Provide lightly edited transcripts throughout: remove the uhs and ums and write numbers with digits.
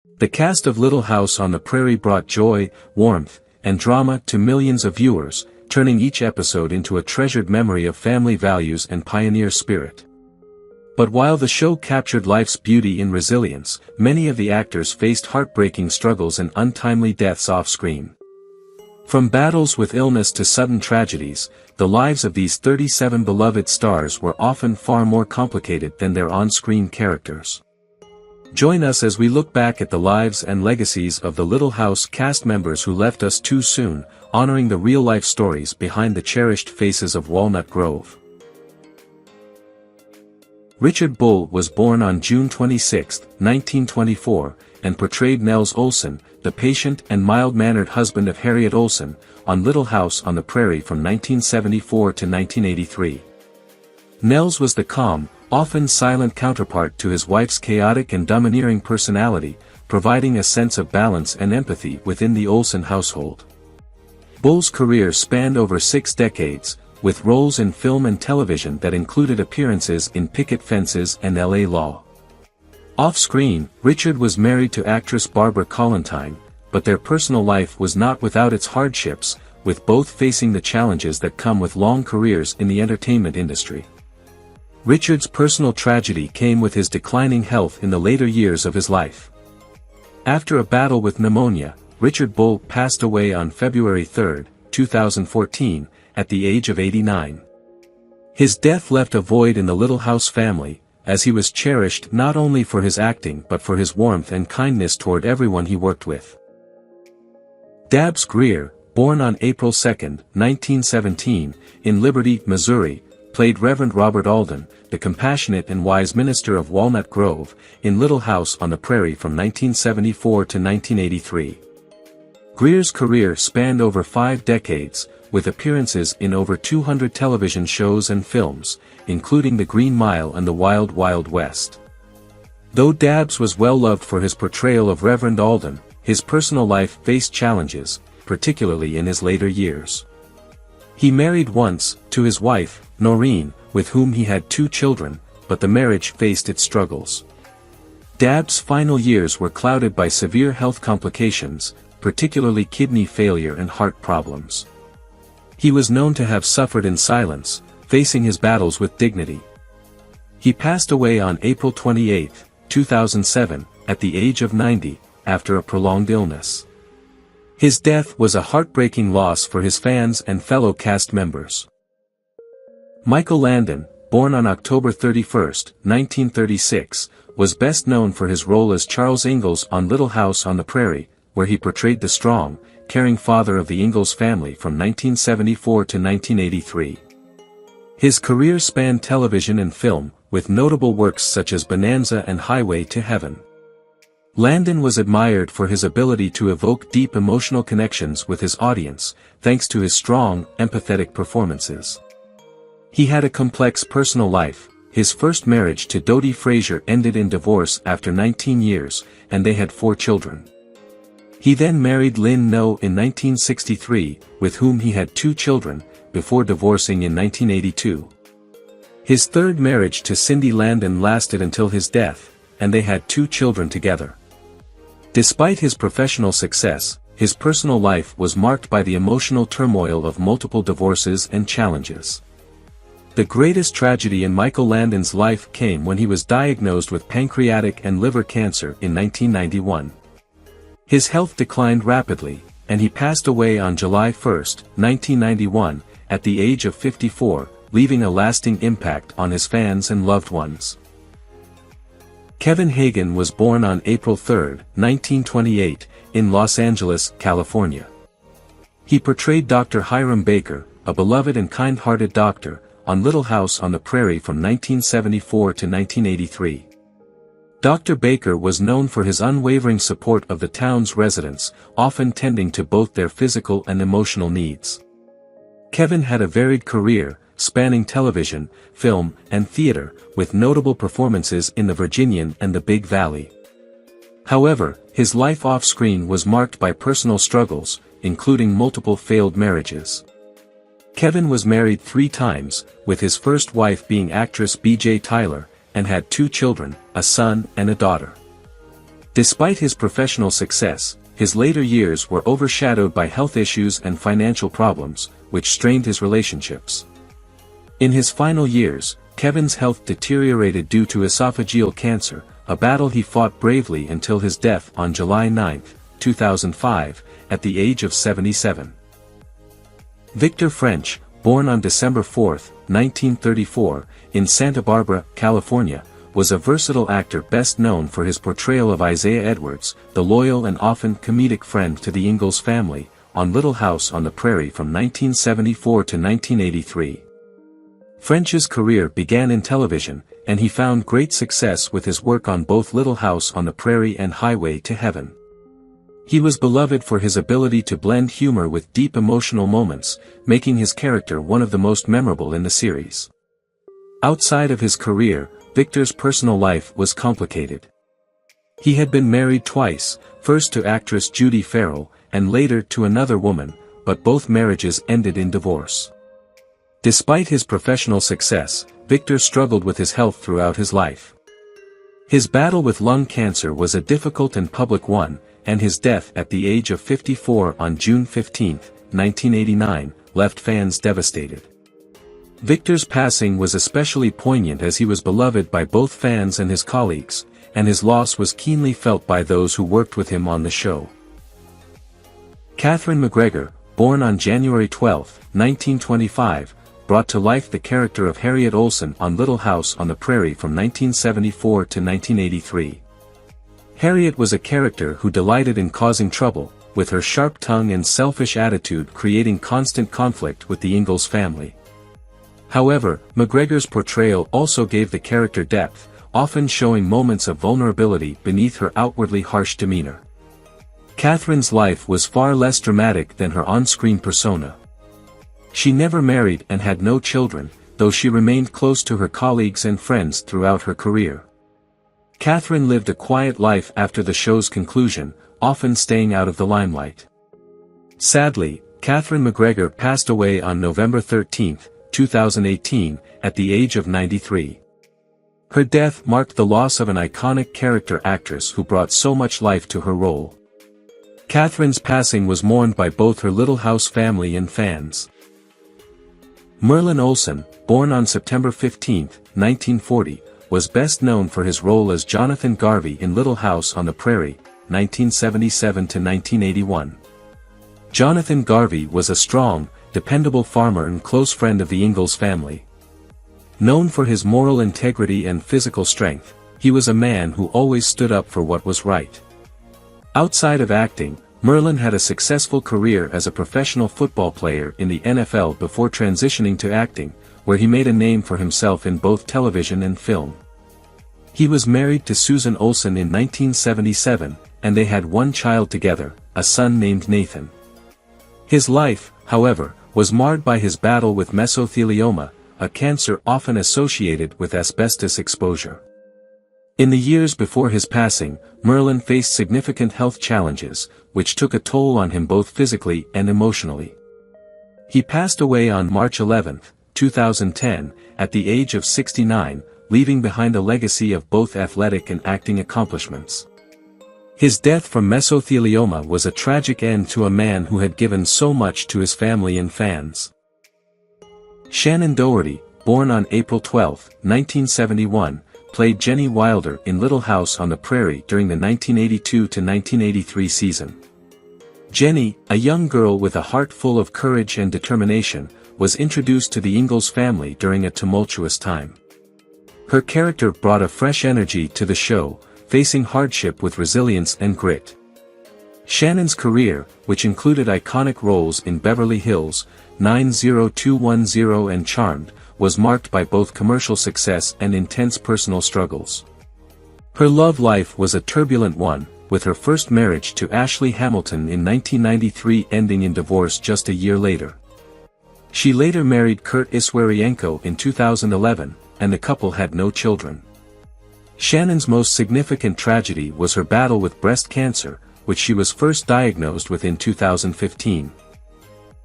The cast of Little House on the Prairie brought joy, warmth, and drama to millions of viewers, turning each episode into a treasured memory of family values and pioneer spirit. But while the show captured life's beauty in resilience, many of the actors faced heartbreaking struggles and untimely deaths off-screen. From battles with illness to sudden tragedies, the lives of these 37 beloved stars were often far more complicated than their on-screen characters. Join us as we look back at the lives and legacies of the Little House cast members who left us too soon, honoring the real-life stories behind the cherished faces of Walnut Grove. Richard Bull was born on June 26, 1924, and portrayed Nels Olsen, the patient and mild-mannered husband of Harriet Olsen, on Little House on the Prairie from 1974 to 1983. Nels was the calm, often silent counterpart to his wife's chaotic and domineering personality, providing a sense of balance and empathy within the Olsen household. Bull's career spanned over 6 decades, with roles in film and television that included appearances in Picket Fences and L.A. Law. Off-screen, Richard was married to actress Barbara Collentine, but their personal life was not without its hardships, with both facing the challenges that come with long careers in the entertainment industry. Richard's personal tragedy came with his declining health in the later years of his life. After a battle with pneumonia, Richard Bull passed away on February 3, 2014, at the age of 89. His death left a void in the Little House family, as he was cherished not only for his acting but for his warmth and kindness toward everyone he worked with. Dabbs Greer, born on April 2, 1917, in Liberty, Missouri, played Reverend Robert Alden, the compassionate and wise minister of Walnut Grove, in Little House on the Prairie from 1974 to 1983. Greer's career spanned over 5 decades, with appearances in over 200 television shows and films, including The Green Mile and The Wild Wild West. Though Dabbs was well loved for his portrayal of Reverend Alden, his personal life faced challenges, particularly in his later years. He married once, to his wife, Noreen, with whom he had 2 children, but the marriage faced its struggles. Dabbs' final years were clouded by severe health complications, particularly kidney failure and heart problems. He was known to have suffered in silence, facing his battles with dignity. He passed away on April 28, 2007, at the age of 90, after a prolonged illness. His death was a heartbreaking loss for his fans and fellow cast members. Michael Landon, born on October 31, 1936, was best known for his role as Charles Ingalls on Little House on the Prairie, where he portrayed the strong, caring father of the Ingalls family from 1974 to 1983. His career spanned television and film, with notable works such as Bonanza and Highway to Heaven. Landon was admired for his ability to evoke deep emotional connections with his audience, thanks to his strong, empathetic performances. He had a complex personal life. His first marriage to Dodie Frazier ended in divorce after 19 years, and they had 4 children. He then married Lynn No in 1963, with whom he had 2 children, before divorcing in 1982. His third marriage to Cindy Landon lasted until his death, and they had 2 children together. Despite his professional success, his personal life was marked by the emotional turmoil of multiple divorces and challenges. The greatest tragedy in Michael Landon's life came when he was diagnosed with pancreatic and liver cancer in 1991. His health declined rapidly, and he passed away on July 1, 1991, at the age of 54, leaving a lasting impact on his fans and loved ones. Kevin Hagen was born on April 3, 1928, in Los Angeles, California. He portrayed Dr. Hiram Baker, a beloved and kind-hearted doctor, on Little House on the Prairie from 1974 to 1983. Dr. Baker was known for his unwavering support of the town's residents, often tending to both their physical and emotional needs. Kevin had a varied career, spanning television, film, and theater, with notable performances in the Virginian and the Big Valley. However, his life off-screen was marked by personal struggles, including multiple failed marriages. Kevin was married 3 times, with his first wife being actress B.J. Tyler, and had 2 children, a son and a daughter. Despite his professional success, his later years were overshadowed by health issues and financial problems, which strained his relationships. In his final years, Kevin's health deteriorated due to esophageal cancer, a battle he fought bravely until his death on July 9, 2005, at the age of 77. Victor French, born on December 4, 1934, in Santa Barbara, California, was a versatile actor best known for his portrayal of Isaiah Edwards, the loyal and often comedic friend to the Ingalls family, on Little House on the Prairie from 1974 to 1983. French's career began in television, and he found great success with his work on both Little House on the Prairie and Highway to Heaven. He was beloved for his ability to blend humor with deep emotional moments, making his character one of the most memorable in the series. Outside of his career, Victor's personal life was complicated. He had been married twice, first to actress Judy Farrell, and later to another woman, but both marriages ended in divorce. Despite his professional success, Victor struggled with his health throughout his life. His battle with lung cancer was a difficult and public one, and his death at the age of 54 on June 15, 1989, left fans devastated. Victor's passing was especially poignant as he was beloved by both fans and his colleagues, and his loss was keenly felt by those who worked with him on the show. Katherine MacGregor, born on January 12, 1925, brought to life the character of Harriet Olsen on Little House on the Prairie from 1974 to 1983. Harriet was a character who delighted in causing trouble, with her sharp tongue and selfish attitude creating constant conflict with the Ingalls family. However, MacGregor's portrayal also gave the character depth, often showing moments of vulnerability beneath her outwardly harsh demeanor. Katherine's life was far less dramatic than her on-screen persona. She never married and had no children, though she remained close to her colleagues and friends throughout her career. Katherine lived a quiet life after the show's conclusion, often staying out of the limelight. Sadly, Katherine MacGregor passed away on November 13, 2018, at the age of 93. Her death marked the loss of an iconic character actress who brought so much life to her role. Katherine's passing was mourned by both her Little House family and fans. Merlin Olsen, born on September 15, 1940, was best known for his role as Jonathan Garvey in Little House on the Prairie, 1977 to 1981. Jonathan Garvey was a strong, dependable farmer and close friend of the Ingalls family. Known for his moral integrity and physical strength, he was a man who always stood up for what was right. Outside of acting, Merlin had a successful career as a professional football player in the NFL before transitioning to acting, where he made a name for himself in both television and film. He was married to Susan Olsen in 1977, and they had one child together, a son named Nathan. His life, however, was marred by his battle with mesothelioma, a cancer often associated with asbestos exposure. In the years before his passing, Merlin faced significant health challenges, which took a toll on him both physically and emotionally. He passed away on March 11, 2010, at the age of 69, leaving behind a legacy of both athletic and acting accomplishments. His death from mesothelioma was a tragic end to a man who had given so much to his family and fans. Shannen Doherty, born on April 12, 1971, played Jenny Wilder in Little House on the Prairie during the 1982 to 1983 season. Jenny, a young girl with a heart full of courage and determination, was introduced to the Ingalls family during a tumultuous time. Her character brought a fresh energy to the show, facing hardship with resilience and grit. Shannen's career, which included iconic roles in Beverly Hills, 90210 and Charmed, was marked by both commercial success and intense personal struggles. Her love life was a turbulent one, with her first marriage to Ashley Hamilton in 1993 ending in divorce just a year later. She later married Kurt Iswarienko in 2011, and the couple had no children. Shannen's most significant tragedy was her battle with breast cancer, which she was first diagnosed with in 2015.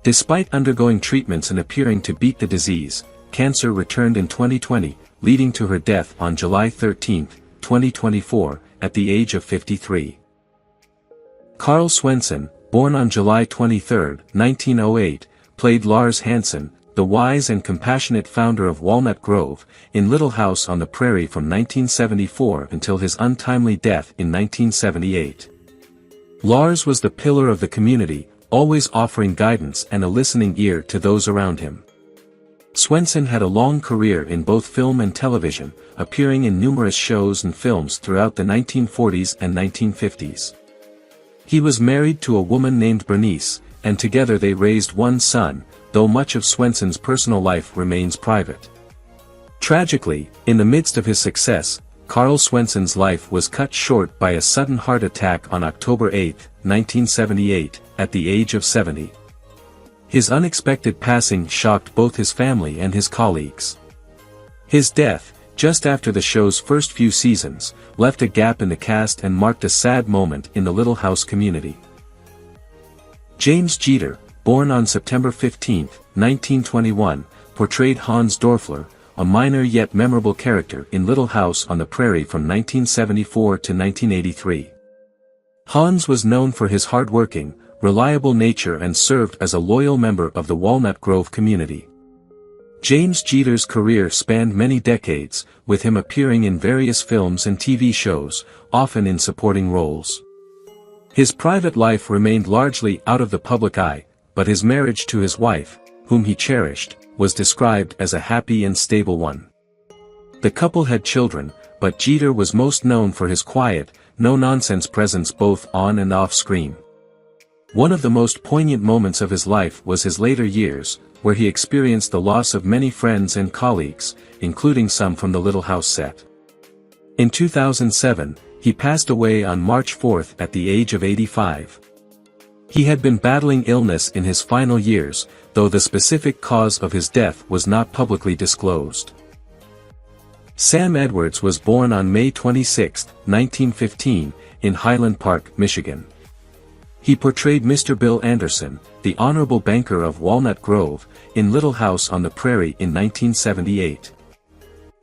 Despite undergoing treatments and appearing to beat the disease, cancer returned in 2020, leading to her death on July 13, 2024, at the age of 53. Karl Swenson, born on July 23, 1908, played Lars Hansen, the wise and compassionate founder of Walnut Grove, in Little House on the Prairie from 1974 until his untimely death in 1978. Lars was the pillar of the community, always offering guidance and a listening ear to those around him. Swenson had a long career in both film and television, appearing in numerous shows and films throughout the 1940s and 1950s. He was married to a woman named Bernice, and together they raised one son, though much of Swenson's personal life remains private. Tragically, in the midst of his success, Karl Swenson's life was cut short by a sudden heart attack on October 8, 1978, at the age of 70. His unexpected passing shocked both his family and his colleagues. His death, just after the show's first few seasons, left a gap in the cast and marked a sad moment in the Little House community. James Jeter, born on September 15, 1921, portrayed Hans Dorfler, a minor yet memorable character in Little House on the Prairie from 1974 to 1983. Hans was known for his hard-working, reliable nature and served as a loyal member of the Walnut Grove community. James Jeter's career spanned many decades, with him appearing in various films and TV shows, often in supporting roles. His private life remained largely out of the public eye, but his marriage to his wife, whom he cherished, was described as a happy and stable one. The couple had children, but Jeter was most known for his quiet, no-nonsense presence both on and off screen. One of the most poignant moments of his life was his later years, where he experienced the loss of many friends and colleagues, including some from the Little House set. In 2007, he passed away on March 4 at the age of 85. He had been battling illness in his final years, though the specific cause of his death was not publicly disclosed. Sam Edwards was born on May 26, 1915, in Highland Park, Michigan. He portrayed Mr. Bill Anderson, the honorable banker of Walnut Grove, in Little House on the Prairie in 1978.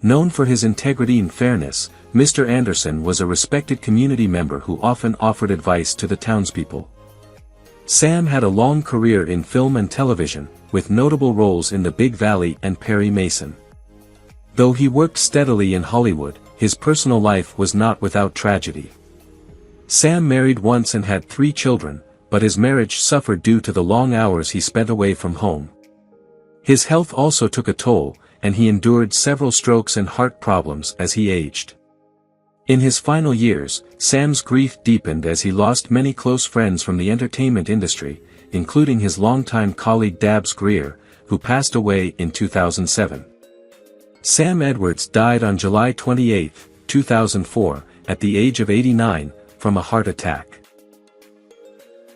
Known for his integrity and fairness, Mr. Anderson was a respected community member who often offered advice to the townspeople. Sam had a long career in film and television, with notable roles in The Big Valley and Perry Mason. Though he worked steadily in Hollywood, his personal life was not without tragedy. Sam married once and had 3 children, but his marriage suffered due to the long hours he spent away from home. His health also took a toll, and he endured several strokes and heart problems as he aged. In his final years, Sam's grief deepened as he lost many close friends from the entertainment industry, including his longtime colleague Dabbs Greer, who passed away in 2007. Sam Edwards died on July 28, 2004, at the age of 89, from a heart attack.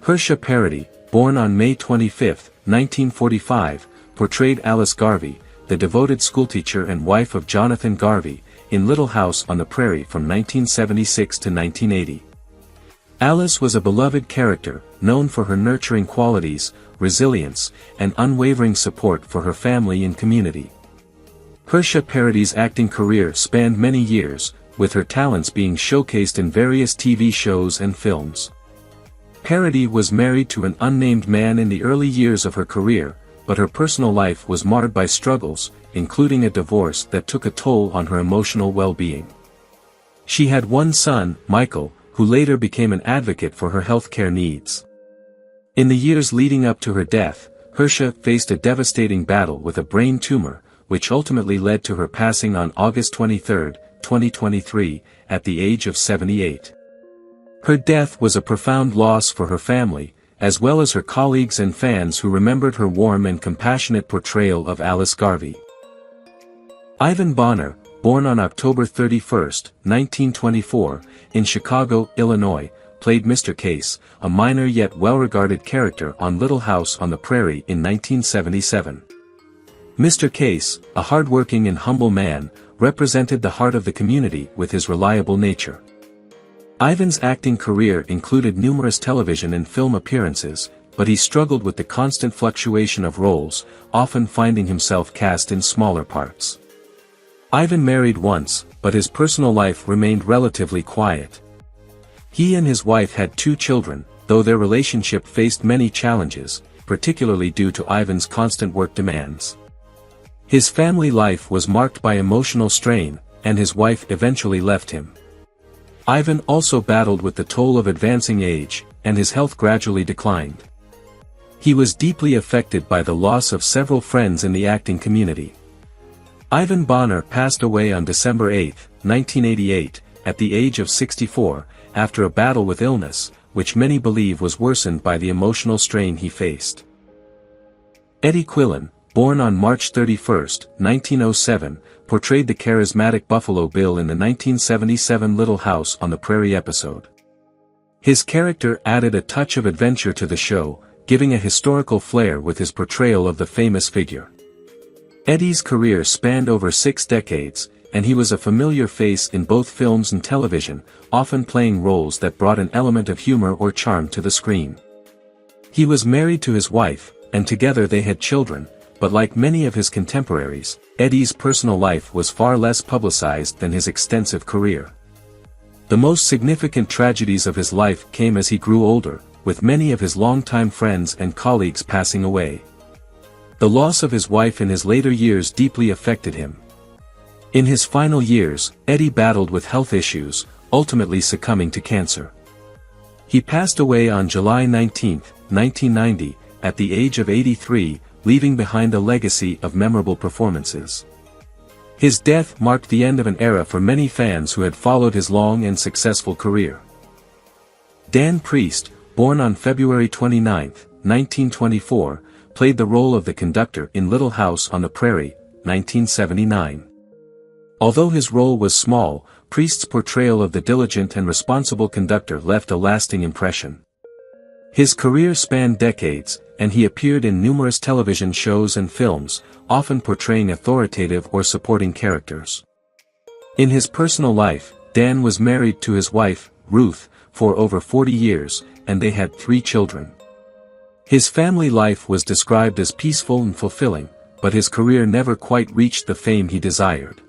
Hersha Parady, born on May 25, 1945, portrayed Alice Garvey, the devoted schoolteacher and wife of Jonathan Garvey, in Little House on the Prairie from 1976 to 1980. Alice was a beloved character, known for her nurturing qualities, resilience, and unwavering support for her family and community. Hersha Parady's acting career spanned many years, with her talents being showcased in various TV shows and films. Parady was married to an unnamed man in the early years of her career, but her personal life was marred by struggles, including a divorce that took a toll on her emotional well-being. She had one son, Michael, who later became an advocate for her healthcare needs. In the years leading up to her death, Hersha faced a devastating battle with a brain tumor, which ultimately led to her passing on August 23, 2023, at the age of 78. Her death was a profound loss for her family, as well as her colleagues and fans who remembered her warm and compassionate portrayal of Alice Garvey. Ivan Bonar, born on October 31, 1924, in Chicago, Illinois, played Mr. Case, a minor yet well-regarded character on Little House on the Prairie in 1977. Mr. Case, a hard-working and humble man, represented the heart of the community with his reliable nature. Ivan's acting career included numerous television and film appearances, but he struggled with the constant fluctuation of roles, often finding himself cast in smaller parts. Ivan married once, but his personal life remained relatively quiet. He and his wife had 2 children, though their relationship faced many challenges, particularly due to Ivan's constant work demands. His family life was marked by emotional strain, and his wife eventually left him. Ivan also battled with the toll of advancing age, and his health gradually declined. He was deeply affected by the loss of several friends in the acting community. Ivan Bonar passed away on December 8, 1988, at the age of 64, after a battle with illness, which many believe was worsened by the emotional strain he faced. Eddie Quillan, born on March 31, 1907, portrayed the charismatic Buffalo Bill in the 1977 Little House on the Prairie episode. His character added a touch of adventure to the show, giving a historical flair with his portrayal of the famous figure. Eddie's career spanned over 6 decades, and he was a familiar face in both films and television, often playing roles that brought an element of humor or charm to the screen. He was married to his wife, and together they had children, but like many of his contemporaries, Eddie's personal life was far less publicized than his extensive career. The most significant tragedies of his life came as he grew older, with many of his longtime friends and colleagues passing away. The loss of his wife in his later years deeply affected him. In his final years, Eddie battled with health issues, ultimately succumbing to cancer. He passed away on July 19, 1990, at the age of 83, leaving behind a legacy of memorable performances. His death marked the end of an era for many fans who had followed his long and successful career. Dan Priest, born on February 29, 1924, played the role of the conductor in Little House on the Prairie, 1979. Although his role was small, Priest's portrayal of the diligent and responsible conductor left a lasting impression. His career spanned decades, and he appeared in numerous television shows and films, often portraying authoritative or supporting characters. In his personal life, Dan was married to his wife, Ruth, for over 40 years, and they had 3 children. His family life was described as peaceful and fulfilling, but his career never quite reached the fame he desired.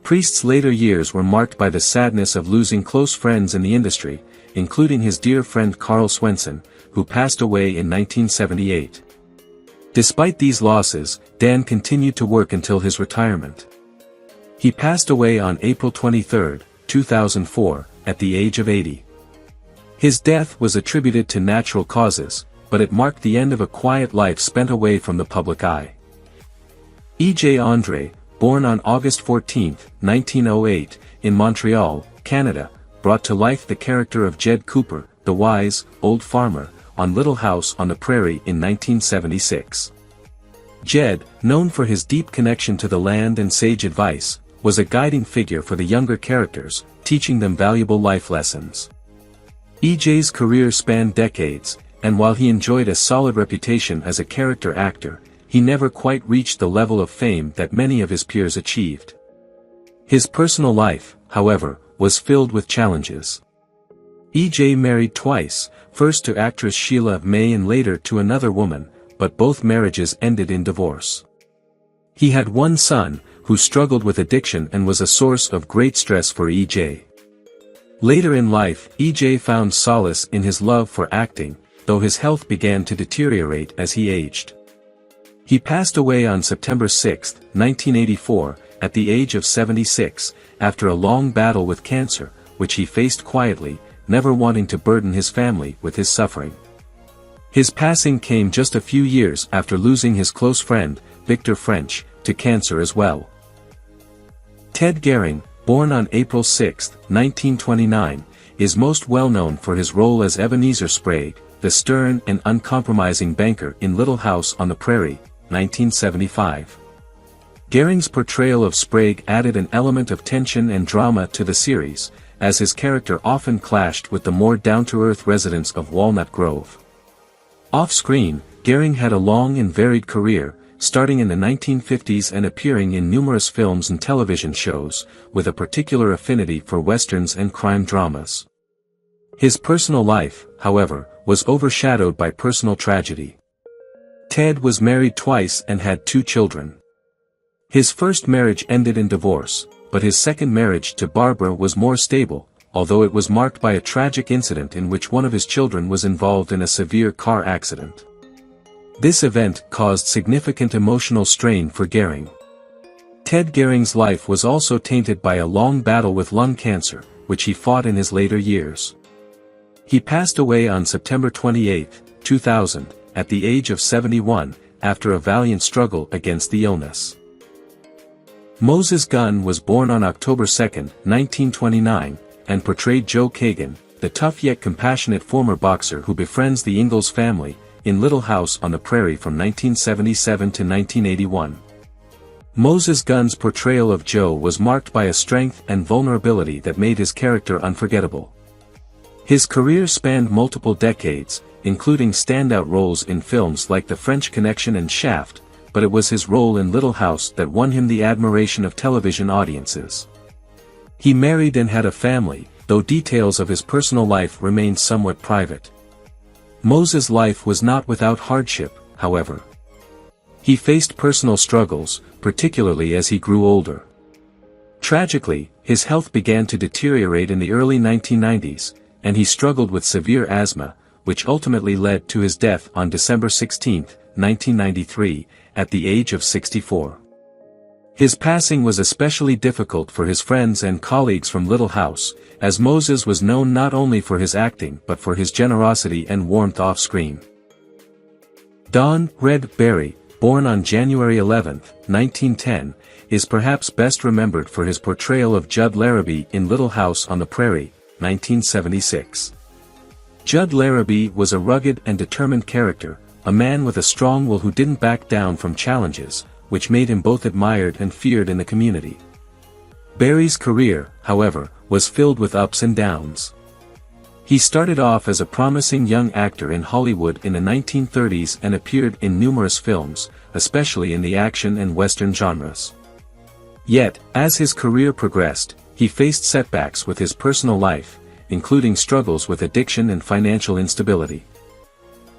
Priest's later years were marked by the sadness of losing close friends in the industry, including his dear friend Karl Swenson, who passed away in 1978. Despite these losses, Dan continued to work until his retirement. He passed away on April 23, 2004, at the age of 80. His death was attributed to natural causes, but it marked the end of a quiet life spent away from the public eye. E.J. André, born on August 14, 1908, in Montreal, Canada, brought to life the character of Jed Cooper, the wise, old farmer, on Little House on the Prairie in 1976. Jed, known for his deep connection to the land and sage advice, was a guiding figure for the younger characters, teaching them valuable life lessons. E.J.'s career spanned decades, and while he enjoyed a solid reputation as a character actor, he never quite reached the level of fame that many of his peers achieved. His personal life, however, was filled with challenges. E.J. married twice, first to actress Sheila May and later to another woman, but both marriages ended in divorce. He had one son, who struggled with addiction and was a source of great stress for E.J. Later in life, E.J. found solace in his love for acting, though his health began to deteriorate as he aged. He passed away on September 6, 1984, at the age of 76, after a long battle with cancer, which he faced quietly, never wanting to burden his family with his suffering. His passing came just a few years after losing his close friend, Victor French, to cancer as well. Ted Gehring, born on April 6, 1929, is most well known for his role as Ebenezer Sprague, the stern and uncompromising banker in Little House on the Prairie, 1975. Gehring's portrayal of Sprague added an element of tension and drama to the series, as his character often clashed with the more down-to-earth residents of Walnut Grove. Off-screen, Gehring had a long and varied career, starting in the 1950s and appearing in numerous films and television shows, with a particular affinity for westerns and crime dramas. His personal life, however, was overshadowed by personal tragedy. Ted was married twice and had 2 children. His first marriage ended in divorce, but his second marriage to Barbara was more stable, although it was marked by a tragic incident in which one of his children was involved in a severe car accident. This event caused significant emotional strain for Gehring. Ted Gehring's life was also tainted by a long battle with lung cancer, which he fought in his later years. He passed away on September 28, 2000, at the age of 71, after a valiant struggle against the illness. Moses Gunn was born on October 2, 1929, and portrayed Joe Kagan, the tough yet compassionate former boxer who befriends the Ingalls family, in Little House on the Prairie from 1977 to 1981. Moses Gunn's portrayal of Joe was marked by a strength and vulnerability that made his character unforgettable. His career spanned multiple decades, including standout roles in films like The French Connection and Shaft, but it was his role in Little House that won him the admiration of television audiences. He married and had a family, though details of his personal life remained somewhat private. Moses' life was not without hardship, however. He faced personal struggles, particularly as he grew older. Tragically, his health began to deteriorate in the early 1990s, and he struggled with severe asthma, which ultimately led to his death on December 16, 1993, at the age of 64. His passing was especially difficult for his friends and colleagues from Little House, as Moses was known not only for his acting but for his generosity and warmth off-screen. Don "Red" Barry, born on January 11, 1910, is perhaps best remembered for his portrayal of Judd Larrabee in Little House on the Prairie, 1976. Judd Larrabee was a rugged and determined character, a man with a strong will who didn't back down from challenges, which made him both admired and feared in the community. Barry's career, however, was filled with ups and downs. He started off as a promising young actor in Hollywood in the 1930s and appeared in numerous films, especially in the action and western genres. Yet, as his career progressed, he faced setbacks with his personal life, including struggles with addiction and financial instability.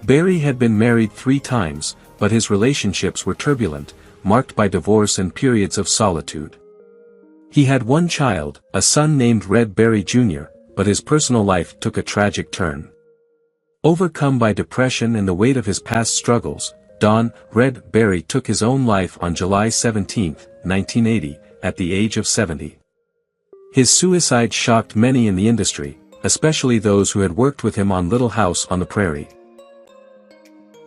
Barry had been married 3 times, but his relationships were turbulent, marked by divorce and periods of solitude. He had one child, a son named Red Barry Jr., but his personal life took a tragic turn. Overcome by depression and the weight of his past struggles, Don "Red" Barry took his own life on July 17, 1980, at the age of 70. His suicide shocked many in the industry, especially those who had worked with him on Little House on the Prairie.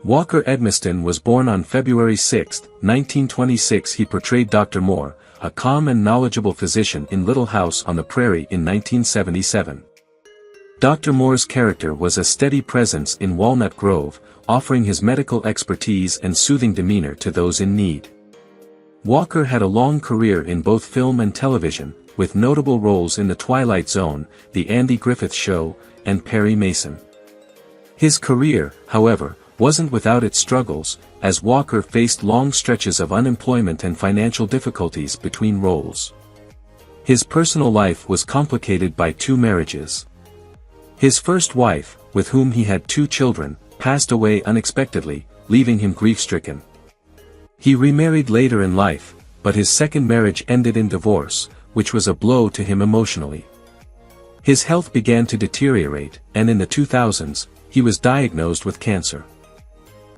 Walker Edmiston was born on February 6, 1926. He portrayed Dr. Moore, a calm and knowledgeable physician in Little House on the Prairie in 1977. Dr. Moore's character was a steady presence in Walnut Grove, offering his medical expertise and soothing demeanor to those in need. Walker had a long career in both film and television, with notable roles in The Twilight Zone, The Andy Griffith Show, and Perry Mason. His career, however, wasn't without its struggles, as Walker faced long stretches of unemployment and financial difficulties between roles. His personal life was complicated by 2 marriages. His first wife, with whom he had 2 children, passed away unexpectedly, leaving him grief-stricken. He remarried later in life, but his second marriage ended in divorce, which was a blow to him emotionally. His health began to deteriorate, and in the 2000s, he was diagnosed with cancer.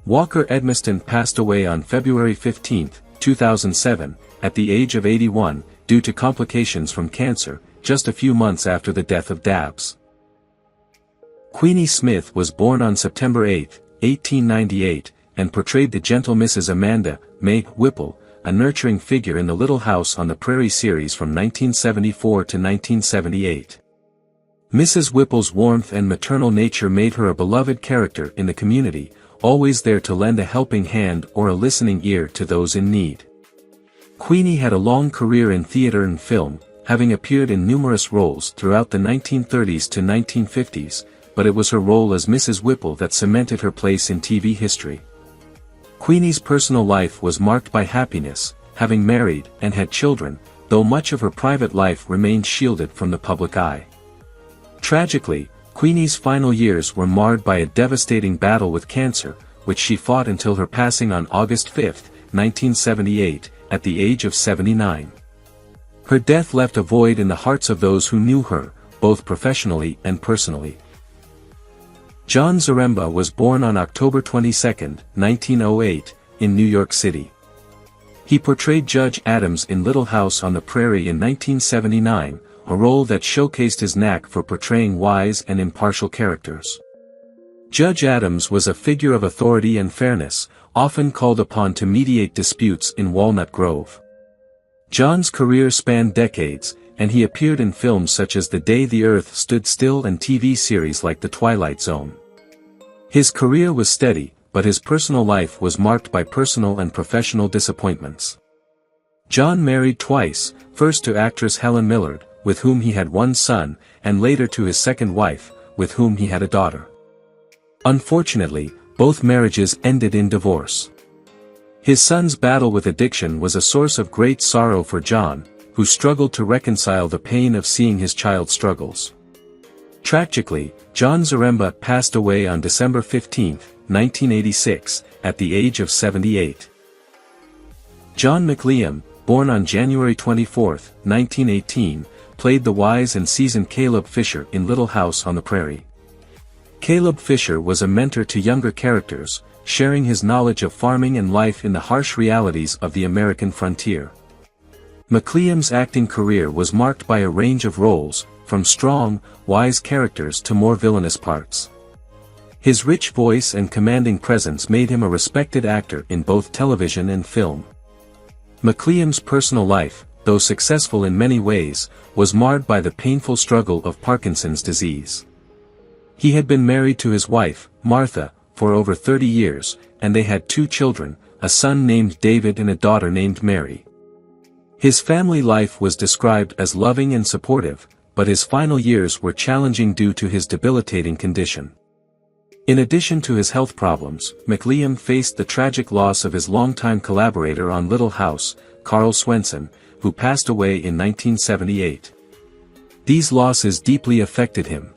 Walker Edmiston passed away on February 15, 2007, at the age of 81, due to complications from cancer, just a few months after the death of Dabbs. Queenie Smith was born on September 8, 1898, and portrayed the gentle Mrs. Amanda May Whipple, a nurturing figure in the Little House on the Prairie series from 1974 to 1978. Mrs. Whipple's warmth and maternal nature made her a beloved character in the community, always there to lend a helping hand or a listening ear to those in need. Queenie had a long career in theater and film, having appeared in numerous roles throughout the 1930s to 1950s, but it was her role as Mrs. Whipple that cemented her place in TV history. Queenie's personal life was marked by happiness, having married and had children, though much of her private life remained shielded from the public eye. Tragically, Queenie's final years were marred by a devastating battle with cancer, which she fought until her passing on August 5, 1978, at the age of 79. Her death left a void in the hearts of those who knew her, both professionally and personally. John Zaremba was born on October 22, 1908, in New York City. He portrayed Judge Adams in Little House on the Prairie in 1979, a role that showcased his knack for portraying wise and impartial characters. Judge Adams was a figure of authority and fairness, often called upon to mediate disputes in Walnut Grove. John's career spanned decades, and he appeared in films such as The Day the Earth Stood Still and TV series like The Twilight Zone. His career was steady, but his personal life was marked by personal and professional disappointments. John married twice, first to actress Helen Millard, with whom he had one son, and later to his second wife, with whom he had a daughter. Unfortunately, both marriages ended in divorce. His son's battle with addiction was a source of great sorrow for John, who struggled to reconcile the pain of seeing his child's struggles. Tragically, John Zaremba passed away on December 15, 1986, at the age of 78. John McLiam, born on January 24, 1918, played the wise and seasoned Caleb Fisher in Little House on the Prairie. Caleb Fisher was a mentor to younger characters, sharing his knowledge of farming and life in the harsh realities of the American frontier. McLiam's acting career was marked by a range of roles, from strong, wise characters to more villainous parts. His rich voice and commanding presence made him a respected actor in both television and film. McLiam's personal life, though successful in many ways, was marred by the painful struggle of Parkinson's disease. He had been married to his wife, Martha, for over 30 years, and they had 2 children, a son named David and a daughter named Mary. His family life was described as loving and supportive, but his final years were challenging due to his debilitating condition. In addition to his health problems, McLiam faced the tragic loss of his longtime collaborator on Little House, Karl Swenson, who passed away in 1978. These losses deeply affected him.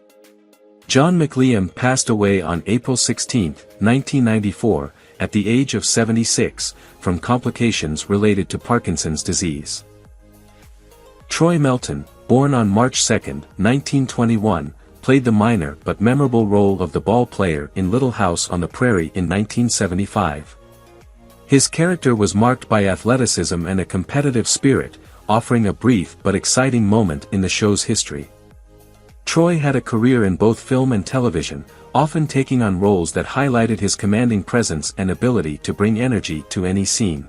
John McLiam passed away on April 16, 1994, at the age of 76, from complications related to Parkinson's disease. Troy Melton, born on March 2, 1921, played the minor but memorable role of the ball player in Little House on the Prairie in 1975. His character was marked by athleticism and a competitive spirit, offering a brief but exciting moment in the show's history. Troy had a career in both film and television, often taking on roles that highlighted his commanding presence and ability to bring energy to any scene.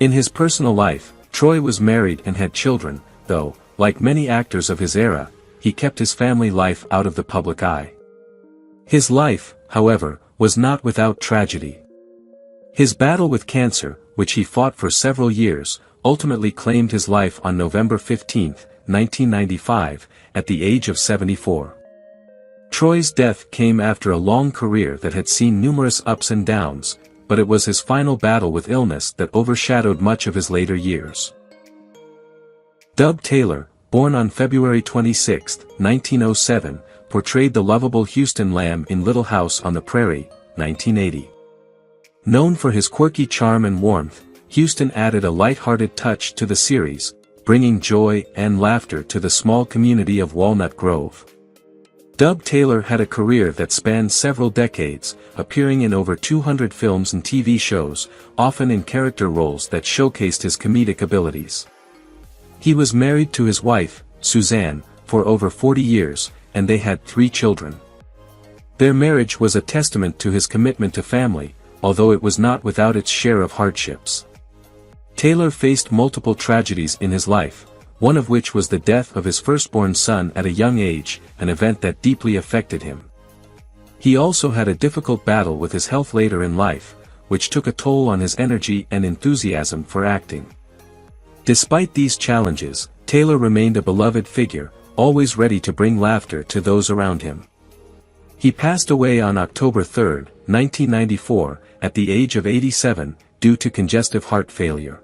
In his personal life, Troy was married and had children, though, like many actors of his era, he kept his family life out of the public eye. His life, however, was not without tragedy. His battle with cancer, which he fought for several years, ultimately claimed his life on November 15, 1995, at the age of 74. Troy's death came after a long career that had seen numerous ups and downs, but it was his final battle with illness that overshadowed much of his later years. Dub Taylor, born on February 26, 1907, portrayed the lovable Houston Lamb in Little House on the Prairie, 1980. Known for his quirky charm and warmth, Houston added a light-hearted touch to the series, bringing joy and laughter to the small community of Walnut Grove. Dub Taylor had a career that spanned several decades, appearing in over 200 films and TV shows, often in character roles that showcased his comedic abilities. He was married to his wife, Suzanne, for over 40 years, and they had 3 children. Their marriage was a testament to his commitment to family, although it was not without its share of hardships. Taylor faced multiple tragedies in his life, one of which was the death of his firstborn son at a young age, an event that deeply affected him. He also had a difficult battle with his health later in life, which took a toll on his energy and enthusiasm for acting. Despite these challenges, Taylor remained a beloved figure, always ready to bring laughter to those around him. He passed away on October 3, 1994, at the age of 87, due to congestive heart failure.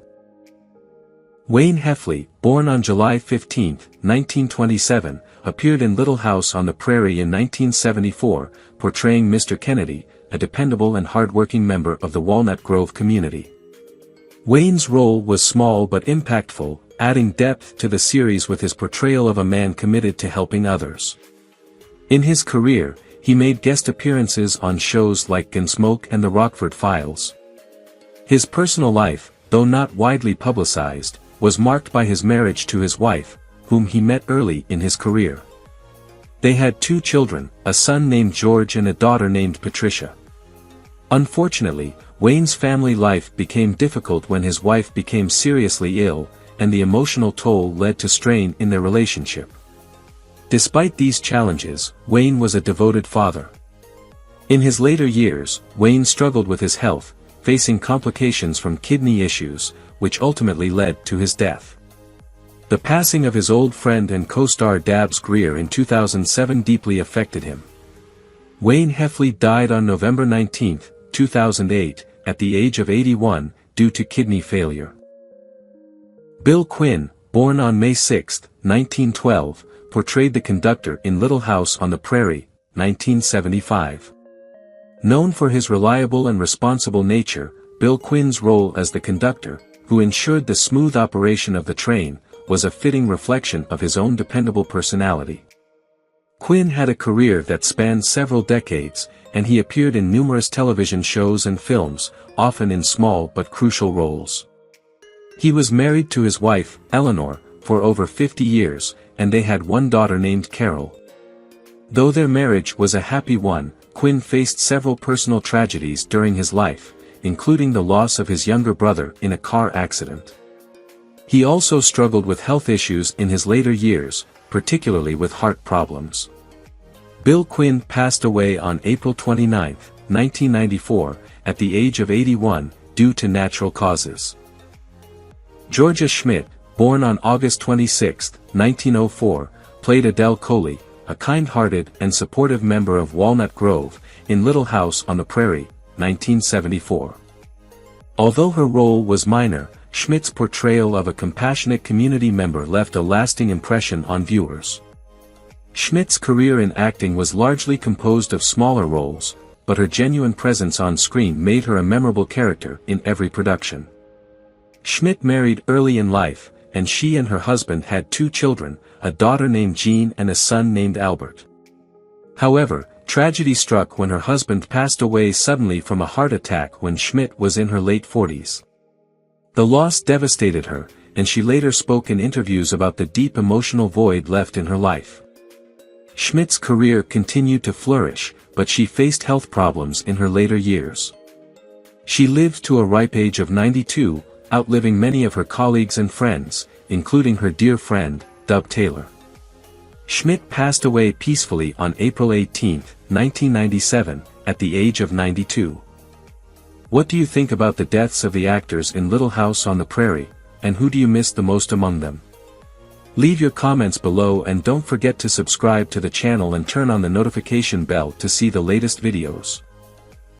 Wayne Heffley, born on July 15, 1927, appeared in Little House on the Prairie in 1974, portraying Mr. Kennedy, a dependable and hard-working member of the Walnut Grove community. Wayne's role was small but impactful, adding depth to the series with his portrayal of a man committed to helping others. In his career, he made guest appearances on shows like Gunsmoke and The Rockford Files. His personal life, though not widely publicized, was marked by his marriage to his wife, whom he met early in his career. They had 2 children, a son named George and a daughter named Patricia. Unfortunately, Wayne's family life became difficult when his wife became seriously ill, and the emotional toll led to strain in their relationship. Despite these challenges, Wayne was a devoted father. In his later years, Wayne struggled with his health, facing complications from kidney issues, which ultimately led to his death. The passing of his old friend and co-star Dabs Greer in 2007 deeply affected him. Wayne Heffley died on November 19, 2008, at the age of 81, due to kidney failure. Bill Quinn, born on May 6, 1912, portrayed the conductor in Little House on the Prairie, 1975. Known for his reliable and responsible nature, Bill Quinn's role as the conductor, who ensured the smooth operation of the train, was a fitting reflection of his own dependable personality. Quinn had a career that spanned several decades, and he appeared in numerous television shows and films, often in small but crucial roles. He was married to his wife, Eleanor, for over 50 years, and they had 1 daughter named Carol. Though their marriage was a happy one, Quinn faced several personal tragedies during his life, including the loss of his younger brother in a car accident. He also struggled with health issues in his later years, particularly with heart problems. Bill Quinn passed away on April 29, 1994, at the age of 81, due to natural causes. Georgia Schmidt, born on August 26, 1904, played Adele Coley, a kind-hearted and supportive member of Walnut Grove, in Little House on the Prairie, 1974. Although her role was minor, Schmidt's portrayal of a compassionate community member left a lasting impression on viewers. Schmidt's career in acting was largely composed of smaller roles, but her genuine presence on screen made her a memorable character in every production. Schmidt married early in life, and she and her husband had 2 children, a daughter named Jean and a son named Albert. However, tragedy struck when her husband passed away suddenly from a heart attack when Schmidt was in her late 40s. The loss devastated her, and she later spoke in interviews about the deep emotional void left in her life. Schmidt's career continued to flourish, but she faced health problems in her later years. She lived to a ripe age of 92, outliving many of her colleagues and friends, including her dear friend, Dub Taylor. Schmidt passed away peacefully on April 18, 1997, at the age of 92. What do you think about the deaths of the actors in Little House on the Prairie, and who do you miss the most among them? Leave your comments below and don't forget to subscribe to the channel and turn on the notification bell to see the latest videos.